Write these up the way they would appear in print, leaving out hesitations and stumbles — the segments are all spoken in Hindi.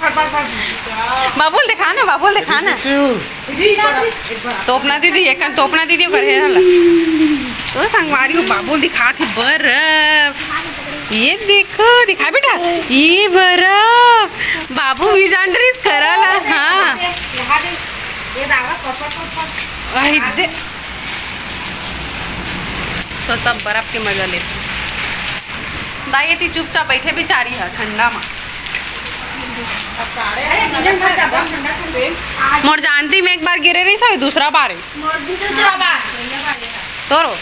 बाबुल दिखाना, बाबुल दिखाना। तोपना दीदी, एक तोपना दीदी करे हला तो संगवारी हो बाबुल दिखा थी बर्फ। ये देखो, दिखा बेटा, ये बर्फ बाबू विजांड्रीज करला। हाँ तो सब बर्फ के मजा लेते। दाई थी चुपचाप बैठे बेचारी है ठंडा में। मोर जानती में एक बार गिरे रही सही, दूसरा बार तोरो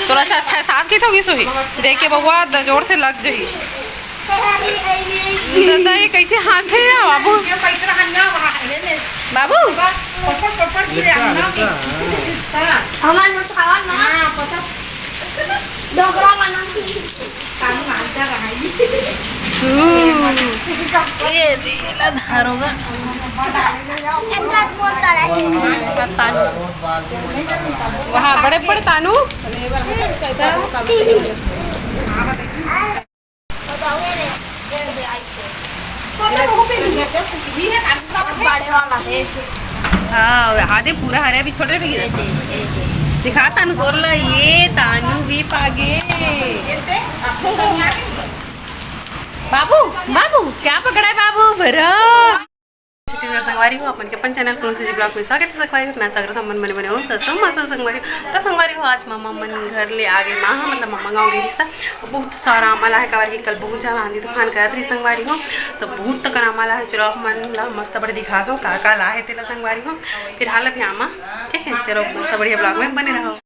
तोरा अच्छा साथ की थोगी सोही देख के बउआ जोर से लग जाही। दादा ये कैसे हाथ है बाबू? बाबू वहाँ बड़े बड़े तानू हाँ आधे पूरा हरे भी छोटे दिखा तानू तोरला। ये तानू भी पागे। बाबू बाबू क्या पकड़ा है बाबू? भरा छत्तीसगढ़ संगवारी हो अपन के अपन चैनल को से ब्लॉग में स्वागत है। संगवारी मैं स्वागत हम मन बने हो ससम मतलब संगवारी तो संगवारी हो आज मामा मन घर ले आ गए। माँ मतलब मामा गाँव गई रिश्ता बहुत सारा आमाला है कावर की कल बहुत ज़्यादा आंधी तूफान कर रही संगवारी हो तो बहुत तक आमाला है। चलो मन ला मस्त बड़े दिखा दो का ला है तेला संगवारी हो फिर हाल अभी आमा ठीक है। चलो मस्त बढ़िया ब्लॉग में बने रहो।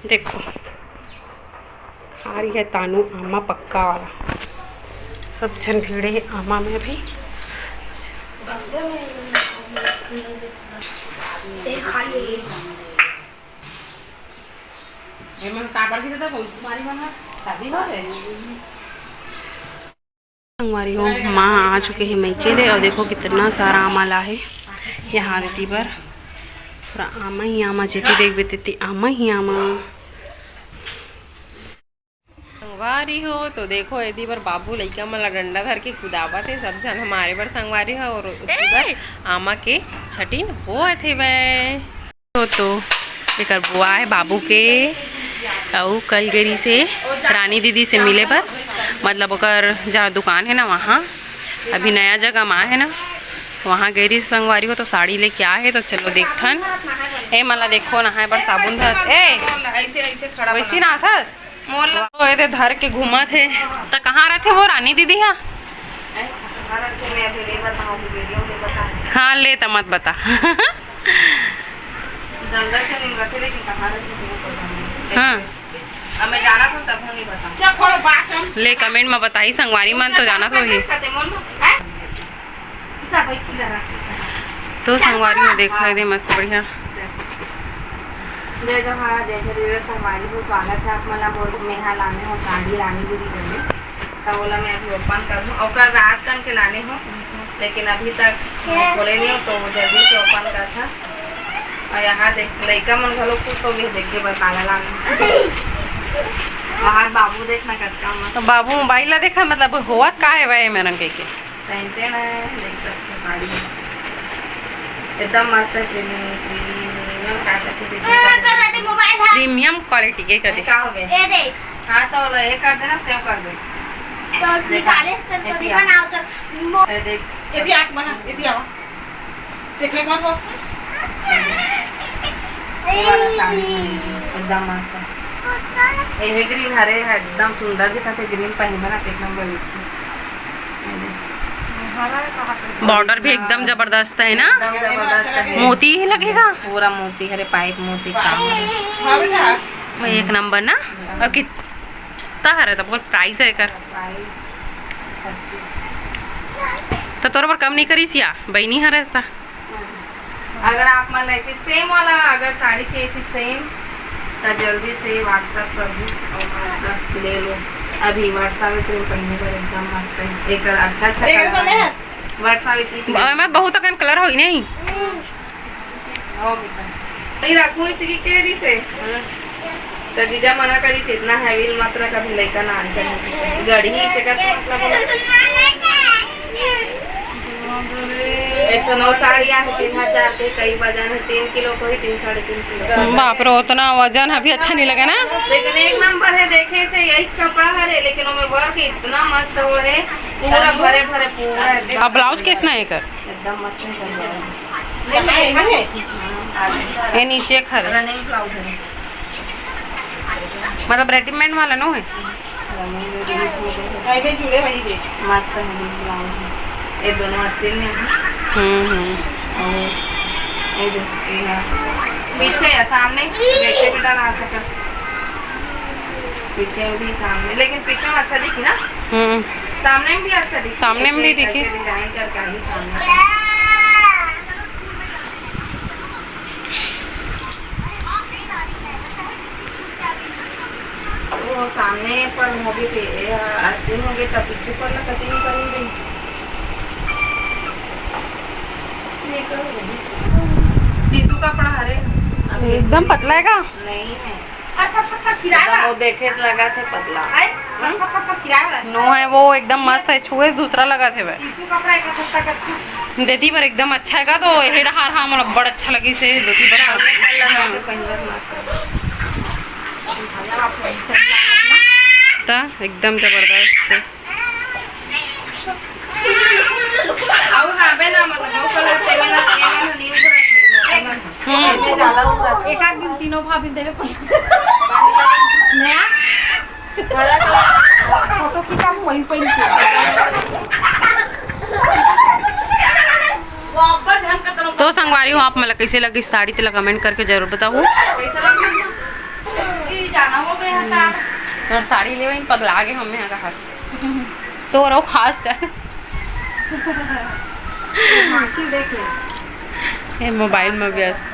देखो आ रही है तानू आमा पक्का वाला। सब जन भीड़े है आमा में भी। संगवारी हो माँ आ चुके हैं मैके ले और देखो कितना सारा आमाला है यहाँ देती पर पूरा आमा ही आमा जीती देख बेती आमा ही आमा संगवारी हो तो देखो यदि बार बाबू लइका मला डंडा धर के कुदावत है। सब जन हमारे बार संगवारी है और बार आमा के छटिन होत थे वे तो एक बुआ है बाबू के और कलगरी से रानी दीदी से मिले पर मतलब ओकर जहाँ दुकान है ना वहाँ अभी नया जगह माँ है ना वहाँ गई रही संगवारी हो तो साड़ी लेके आए। तो चलो देखन ए मला देखो नहाए पर साबुन धर ऐसे खड़ा वैसे ना था मोल धर के घूमा थे तो कहाँ रहते वो रानी दीदी? हाँ ले तो मत बता। हाँ मैं जाना था तब नहीं बता ले कमेंट में बताई संगवारी मन तो जाना तो ही तो संगवारी में देखा है मस्त बढ़िया। जय जवाहर जय शरीर संगवारी हो स्वागत है आप मला बोल मेहा लाने हो साड़ी रानी दीदी करने तो बोला मैं अभी ओपन कर दूँ और कल रात कन के लाने हो लेकिन अभी तक खोले नहीं हो तो जल्दी से ओपन कर था। और यहाँ देख लड़का मन घलो खुश हो गई देख के बताना लाने वहाँ बाबू देखना करता हूँ। बाबू मोबाइल ला देखा मतलब हुआ का है वह मेरन कह के पहनते ना देख सकते साड़ी एकदम मस्त है प्रीमियम क्वालिटी के कर क्या हो गए। हाँ तो ये कर देना सेव कर दे तो निकाले तो बनाओ तो देख ये आंख बना ये आवा देखने कौन को एकदम मस्त ये ग्रीन हरे एकदम सुंदर दिखाते ग्रीन पहन बना एक नंबर बॉर्डर भी एकदम जबरदस्त है ना जबरदस्त है। मोती ही लगेगा पूरा मोती हरे पाइप मोती काम एक नंबर ना। और कितना हरे तो बहुत प्राइस है कर तो तोर पर कम नहीं करी सिया बहनी हरे था। अगर आप मतलब ऐसे सेम वाला अगर साड़ी चाहिए सेम तो जल्दी से व्हाट्सएप कर दूँ और मस्त ले लो। अभी व्हाट्सएप तो पहनने पर एकदम मस्त है एक अच्छा व्हाट्सएप मैं बहुत अकन कलर हो नहीं हो रखूँ इसी की से तो जीजा मना करी से इतना हैवी मात्रा का भी लड़का ना आंचल गढ़ी से का मतलब एक तो 9 साड़ियाँ है 3000 के, कई वजन है 3 किलो को ही 3-3.5 किलो। बाप रे उतना वजन अभी अच्छा नहीं लगा ना, लेकिन एक नंबर है देखे से यही कपड़ा है, लेकिन वो वर्क इतना मस्त हो है, पूरा भरे भरे पूरा। अब ब्लाउज किसना है कर एकदम मस्त है। ये नीचे खर रनिंग ब्लाउज है, मतलब रेडीमेड वाला नो है। जुड़े वही देख मस्त है ब्लाउज है, ये दोनों आस्तीन में है। और ये पीछे या सामने देखे भी डाला सका, पीछे भी सामने, लेकिन पीछे में अच्छा दिखी ना, सामने में भी अच्छा दिखी, सामने में भी दिखी डिजाइन करके ही सामने। तो सामने पर होगी आस्तीन होगी तब पीछे पर कटिंग करेंगे। टिश्यू कपड़ा हरे एकदम पतला है का नहीं है, वो देखे से लगा थे पतला नो है, वो एकदम मस्त है, छुए से दूसरा लगा थे वह देती पर एकदम अच्छा है का, तो हेड हार हाँ मतलब बड़ा अच्छा लगी से देती पर एकदम जबरदस्त है। और हाँ बे ना मतलब वो कलर ते में ना नहीं उभरत ज्यादा उभरत एक आध दिन तीनों भाभी देवे नया हरा कलर फोटो खींचा वही पहन के तो संगवारी हूँ आप मतलब कैसे लगी साड़ी तेला कमेंट करके जरूर बताओ कैसा लगा जाना हो बे हटा और साड़ी ले वहीं पगला गए हमें यहाँ का खास तो रहो खास कर देख ले मोबाइल में व्यस्त